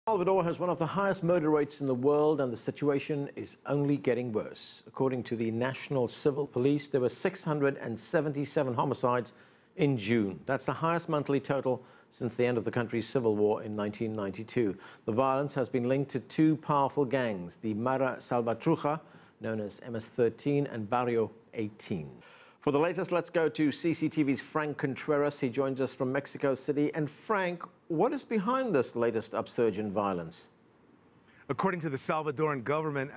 Salvador has one of the highest murder rates in the world, and the situation is only getting worse. According to the National Civil Police, there were 677 homicides in June. That's the highest monthly total since the end of the country's civil war in 1992. The violence has been linked to two powerful gangs, the Mara Salvatrucha, known as MS-13, and Barrio 18. For the latest, let's go to CCTV's Frank Contreras. He joins us from Mexico City. And Frank, what is behind this latest upsurge in violence? According to the Salvadoran government,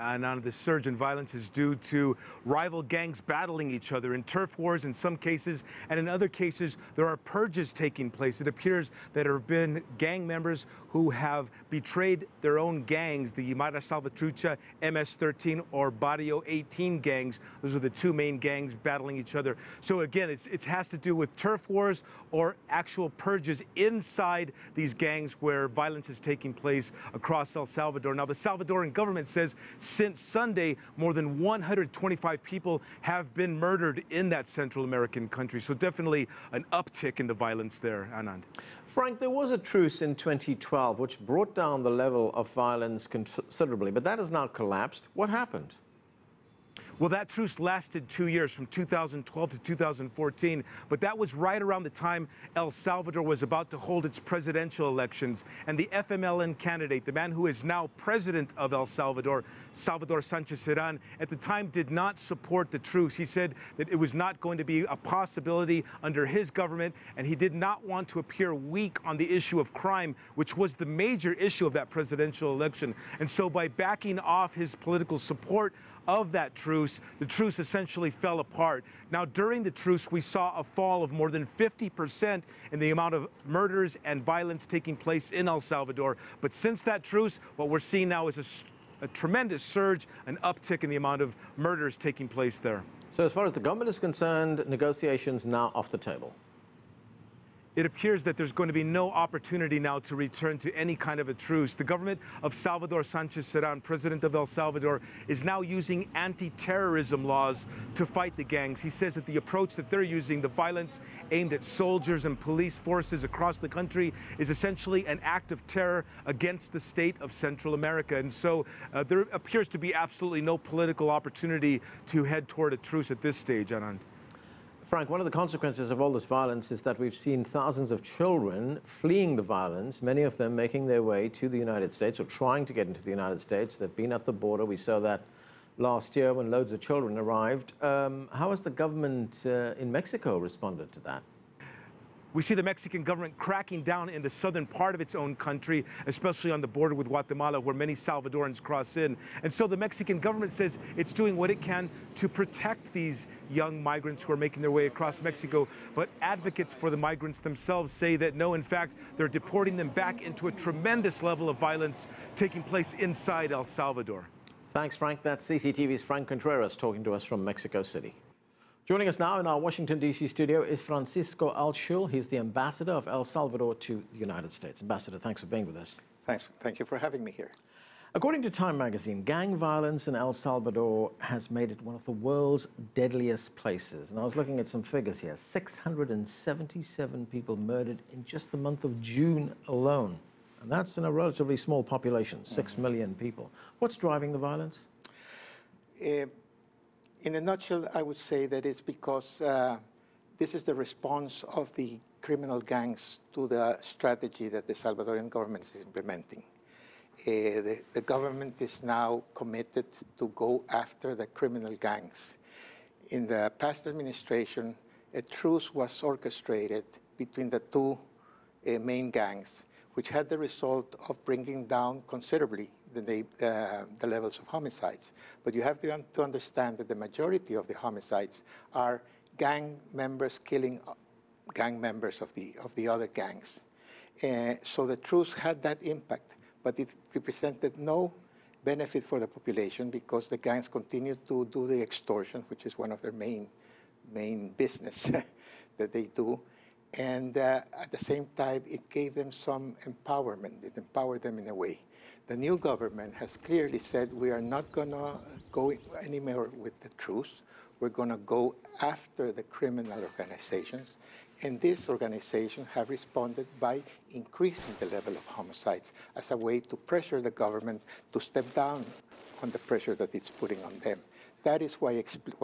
the surge in violence is due to rival gangs battling each other in turf wars in some cases, and in other cases there are purges taking place. It appears that there have been gang members who have betrayed their own gangs, the Mara Salvatrucha, MS-13, or Barrio 18 gangs. Those are the two main gangs battling each other. So again, it has to do with turf wars or actual purges inside these gangs where violence is taking place across El Salvador. Now, the Salvadoran government says since Sunday, more than 125 people have been murdered in that Central American country. So definitely an uptick in the violence there, Anand. Frank, there was a truce in 2012 which brought down the level of violence considerably, but that has now collapsed. What happened? Well, that truce lasted 2 years, from 2012 to 2014, but that was right around the time El Salvador was about to hold its presidential elections. And the FMLN candidate, the man who is now president of El Salvador, Salvador Sanchez-Cerán, at the time did not support the truce. He said that it was not going to be a possibility under his government, and he did not want to appear weak on the issue of crime, which was the major issue of that presidential election. And so by backing off his political support of that truce, the truce essentially fell apart. Now, during the truce, we saw a fall of more than 50% in the amount of murders and violence taking place in El Salvador. But since that truce, what we're seeing now is a tremendous surge, an uptick in the amount of murders taking place there. So as far as the government is concerned, negotiations now off the table. It appears that there's going to be no opportunity now to return to any kind of a truce. The government of Salvador Sanchez-Cerán, president of El Salvador, is now using anti-terrorism laws to fight the gangs. He says that the approach that they're using, the violence aimed at soldiers and police forces across the country, is essentially an act of terror against the state of Central America. And so there appears to be absolutely no political opportunity to head toward a truce at this stage, Anand. Frank, one of the consequences of all this violence is that we've seen thousands of children fleeing the violence, many of them making their way to the United States or trying to get into the United States. They've been at the border. We saw that last year when loads of children arrived. How has the government in Mexico responded to that? We see the Mexican government cracking down in the southern part of its own country, especially on the border with Guatemala, where many Salvadorans cross in. And so the Mexican government says it's doing what it can to protect these young migrants who are making their way across Mexico. But advocates for the migrants themselves say that no, in fact, they're deporting them back into a tremendous level of violence taking place inside El Salvador. Thanks, Frank. That's CCTV's Frank Contreras talking to us from Mexico City. Joining us now in our Washington, D.C. studio is Francisco Altschul. He's the ambassador of El Salvador to the United States. Ambassador, thanks for being with us. Thanks. Thank you for having me here. According to Time magazine, gang violence in El Salvador has made it one of the world's deadliest places. And I was looking at some figures here. 677 people murdered in just the month of June alone. And that's in a relatively small population, 6 million people. What's driving the violence? In a nutshell, I would say that it's because this is the response of the criminal gangs to the strategy that the Salvadorian government is implementing. The government is now committed to go after the criminal gangs. In the past administration, a truce was orchestrated between the two main gangs, which had the result of bringing down considerably the levels of homicides. But you have to understand that the majority of the homicides are gang members killing gang members of the other gangs. So the truce had that impact, but it represented no benefit for the population because the gangs continued to do the extortion, which is one of their main business that they do. And at the same time, it gave them some empowerment. It empowered them in a way. The new government has clearly said we are not going to go anymore with the truce. We're going to go after the criminal organizations. And these organizations have responded by increasing the level of homicides as a way to pressure the government to step down on the pressure that it's putting on them. That is what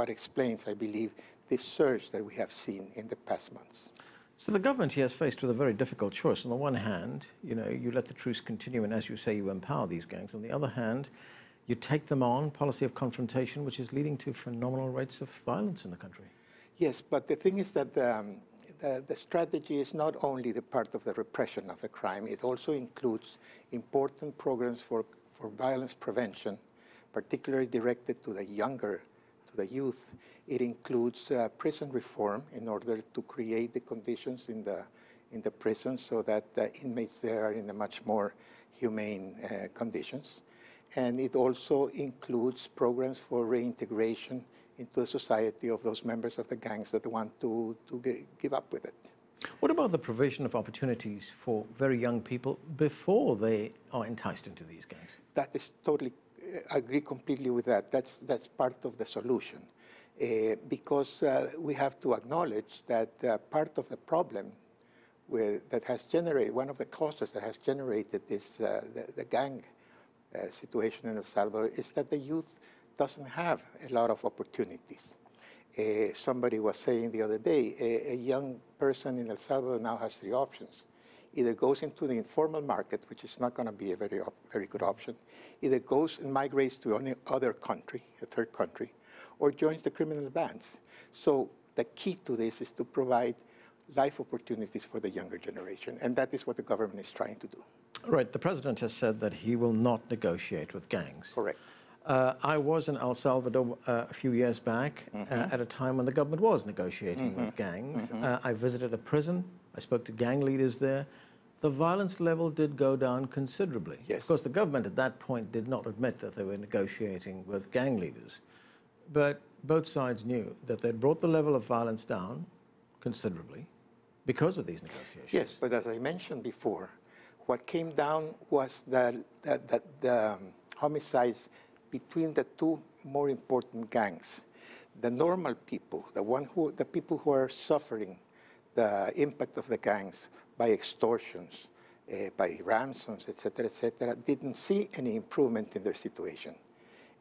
explains, I believe, this surge that we have seen in the past months. So the government here is faced with a very difficult choice. On the one hand, you let the truce continue, and as you say, you empower these gangs. On the other hand, you take them on, policy of confrontation, which is leading to phenomenal rates of violence in the country. Yes, but the thing is that the strategy is not only the part of the repression of the crime, it also includes important programs for violence prevention, particularly directed to the youth. It includes prison reform in order to create the conditions in the prison so that the inmates there are in the much more humane conditions. And it also includes programs for reintegration into the society of those members of the gangs that want to give up with it. What about the provision of opportunities for very young people before they are enticed into these gangs? That is totally, I agree completely with that. That's part of the solution. Because we have to acknowledge that part of the problem that has generated, one of the causes that has generated this, the gang situation in El Salvador is that the youth doesn't have a lot of opportunities. Somebody was saying the other day, a young person in El Salvador now has 3 options. Either goes into the informal market, which is not going to be a very good option, either goes and migrates to any other country, a third country, or joins the criminal bands. So the key to this is to provide life opportunities for the younger generation, and that is what the government is trying to do. Right. The president has said that he will not negotiate with gangs. Correct. I was in El Salvador a few years back at a time when the government was negotiating with gangs. I visited a prison. I spoke to gang leaders there. The violence level did go down considerably. Yes. Of course, the government at that point did not admit that they were negotiating with gang leaders. But both sides knew that they'd brought the level of violence down considerably because of these negotiations. Yes, but as I mentioned before, what came down was the homicides between the 2 more important gangs. The normal people, the people who are suffering the impact of the gangs by extortions, by ransoms, etc., didn't see any improvement in their situation.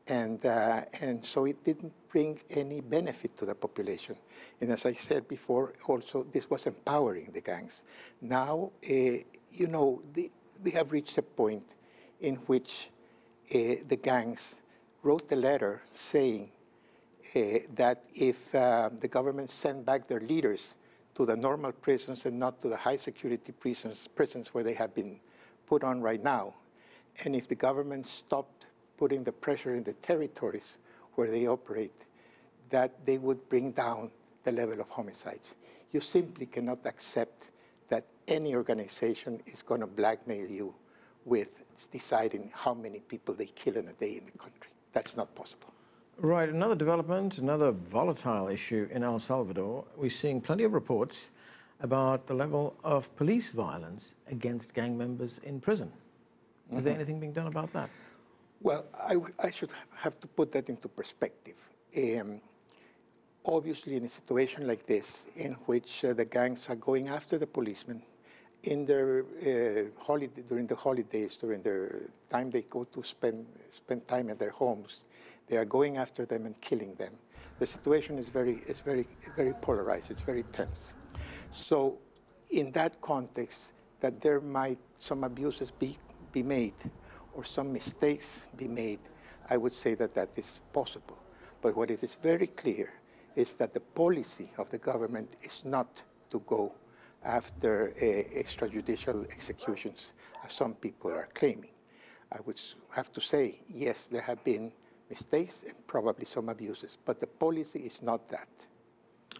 And so it didn't bring any benefit to the population. And as I said before, also, this was empowering the gangs. Now, we have reached a point in which the gangs wrote a letter saying that if the government sent back their leaders to the normal prisons and not to the high-security prisons where they have been put on right now, and if the government stopped putting the pressure in the territories where they operate, that they would bring down the level of homicides. You simply cannot accept that any organization is going to blackmail you with deciding how many people they kill in a day in the country. That's not possible. Right. Another development, another volatile issue in El Salvador. We're seeing plenty of reports about the level of police violence against gang members in prison. Is there anything being done about that? Well, I should have to put that into perspective. Obviously, in a situation like this, in which the gangs are going after the policemen in their during the holidays, during their time they go to spend time at their homes, they are going after them and killing them. The situation is very polarized. It's very tense. So, in that context, that there might some abuses be made, or some mistakes be made, I would say that that is possible. But what it is very clear is that the policy of the government is not to go after extrajudicial executions, as some people are claiming. I would have to say, yes, there have been mistakes and probably some abuses, but the policy is not that.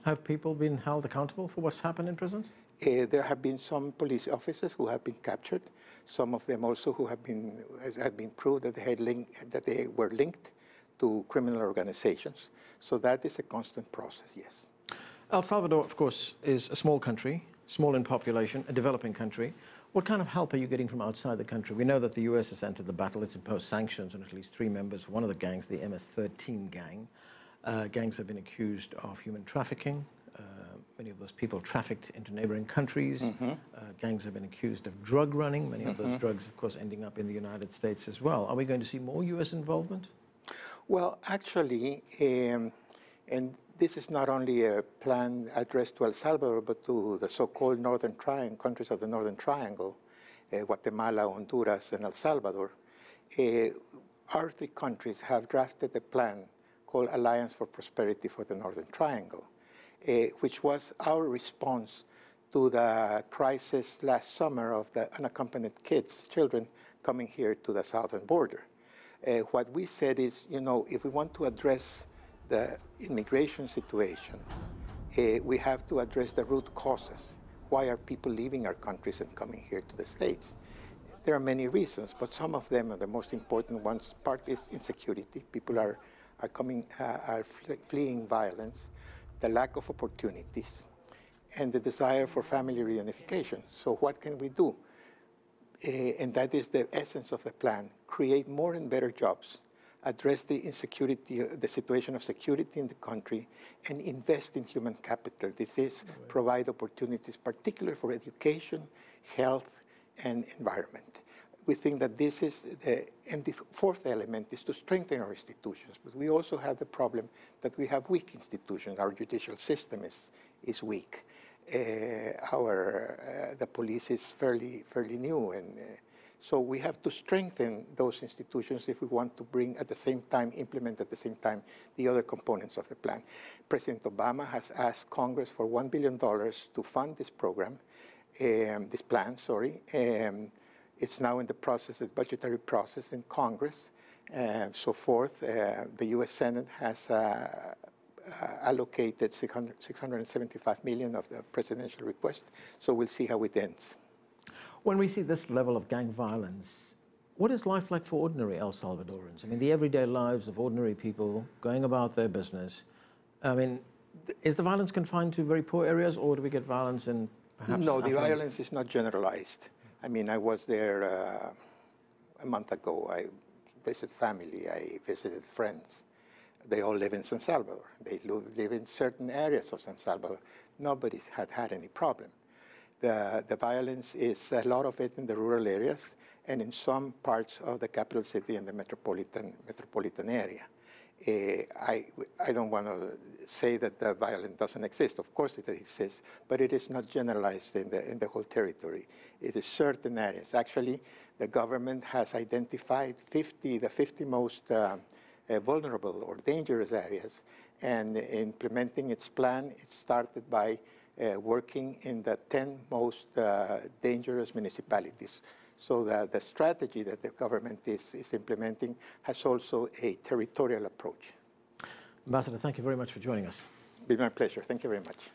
Have people been held accountable for what's happened in prisons? There have been some police officers who have been captured. Some of them also who have been proved that they were linked to criminal organizations. So that is a constant process, yes. El Salvador, of course, is a small country, small in population, a developing country. What kind of help are you getting from outside the country? We know that the US has entered the battle. It's imposed sanctions on at least 3 members of one of the gangs, the MS-13 gang. Gangs have been accused of human trafficking. Many of those people trafficked into neighboring countries. Gangs have been accused of drug running. Many of those drugs, of course, ending up in the United States as well. Are we going to see more U.S. involvement? Well, actually, and this is not only a plan addressed to El Salvador, but to the so-called Northern Triangle, countries of the Northern Triangle, Guatemala, Honduras, and El Salvador. Our three countries have drafted a plan called Alliance for Prosperity for the Northern Triangle, which was our response to the crisis last summer of the unaccompanied children coming here to the southern border. What we said is, you know, if we want to address the immigration situation, we have to address the root causes. Why are people leaving our countries and coming here to the States? There are many reasons, but some of them are the most important ones. Part is insecurity. People are fleeing violence, the lack of opportunities, and the desire for family reunification. So what can we do? And that is the essence of the plan. Create more and better jobs, address the insecurity, the situation of security in the country, and invest in human capital. This is provide opportunities, particularly for education, health, and environment. We think that this is and the fourth element is to strengthen our institutions. But we also have the problem that we have weak institutions. Our judicial system is weak. The police is fairly new, and so we have to strengthen those institutions if we want to implement at the same time the other components of the plan. President Obama has asked Congress for $1 billion to fund this program, this plan, sorry. It's now in the process, the budgetary process in Congress, and so forth. The U.S. Senate has allocated $675 million of the presidential request, so we'll see how it ends. When we see this level of gang violence, what is life like for ordinary El Salvadorans? I mean, the everyday lives of ordinary people going about their business. I mean, is the violence confined to very poor areas, or do we get violence in perhaps... No, the violence is not generalized. I mean, I was there a month ago. I visited family, I visited friends. They all live in San Salvador. They live in certain areas of San Salvador. Nobody had any problem. The violence is a lot of it in the rural areas and in some parts of the capital city and the metropolitan area. I don't want to say that the violence doesn't exist. Of course it exists, but it is not generalized in the whole territory. It is certain areas. Actually, the government has identified the 50 most vulnerable or dangerous areas, and implementing its plan, it started by working in the 10 most dangerous municipalities. So the strategy that the government is implementing has also a territorial approach. Ambassador, thank you very much for joining us. It's been my pleasure. Thank you very much.